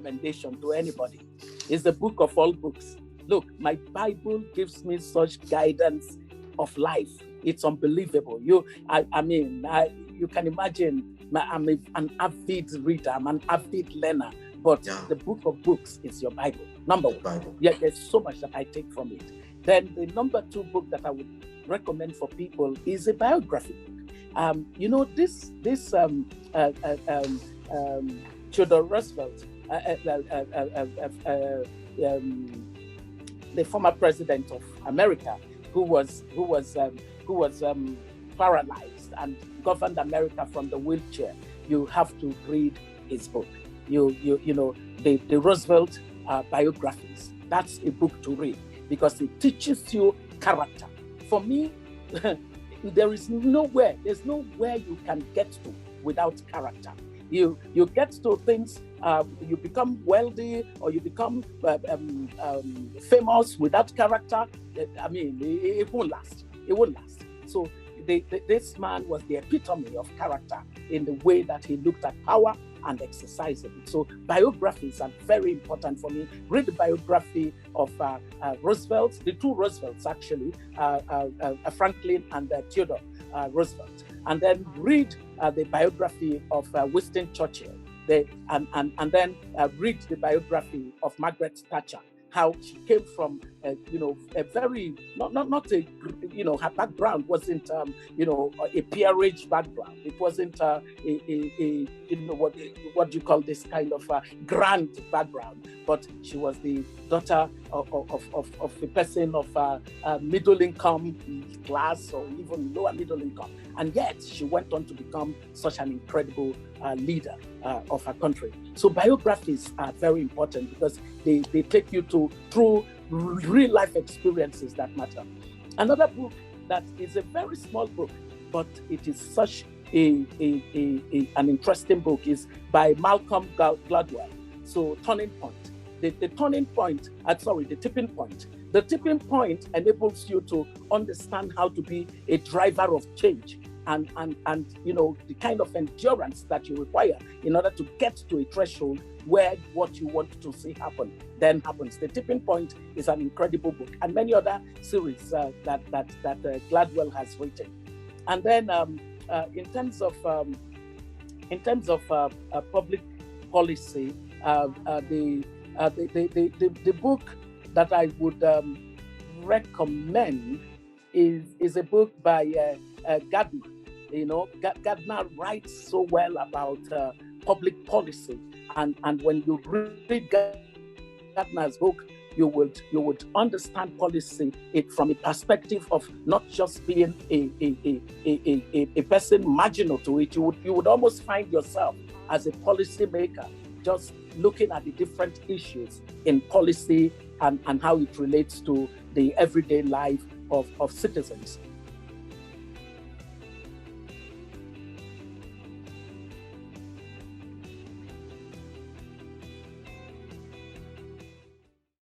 recommendation to anybody. It's the book of all books. Look, my Bible gives me such guidance of life. It's unbelievable. You can imagine, I'm an avid reader, I'm an avid learner, but the book of books is your Bible. Number one. Yeah, there's so much that I take from it. Then the number 2 book that I would recommend for people is a biography book. This Theodore Roosevelt, the former president of America, who was paralyzed and governed America from the wheelchair. You have to read his book. The Roosevelt biographies. That's a book to read because it teaches you character. For me, there's nowhere you can get to without character. You get to things, you become wealthy or you become famous without character. It won't last. It won't last. So this man was the epitome of character in the way that he looked at power and exercising it. So biographies are very important for me. Read the biography of Roosevelt, the 2 Roosevelts actually, Franklin and Theodore Roosevelt. And then read the biography of Winston Churchill. And then read the biography of Margaret Thatcher. How she came from, a very her background wasn't, a peerage background. It wasn't what do you call this kind of grand background. But she was the daughter of a person of middle income class or even lower middle income, and yet she went on to become such an incredible leader of her country. So biographies are very important because they take you through real life experiences that matter. Another book that is a very small book, but it is such an interesting book is by Malcolm Gladwell. So Turning Point. The tipping point. The tipping point enables you to understand how to be a driver of change and the kind of endurance that you require in order to get to a threshold where what you want to see happen then happens. The Tipping Point is an incredible book, and many other series that Gladwell has written. And then in terms of public policy, the book that I would recommend is a book by Gardner. Gardner writes so well about public policy, and when you read Gardner's book, you would understand policy from a perspective of not just being a person marginal to it. You would almost find yourself as a policy maker, just looking at the different issues in policy and how it relates to the everyday life of citizens.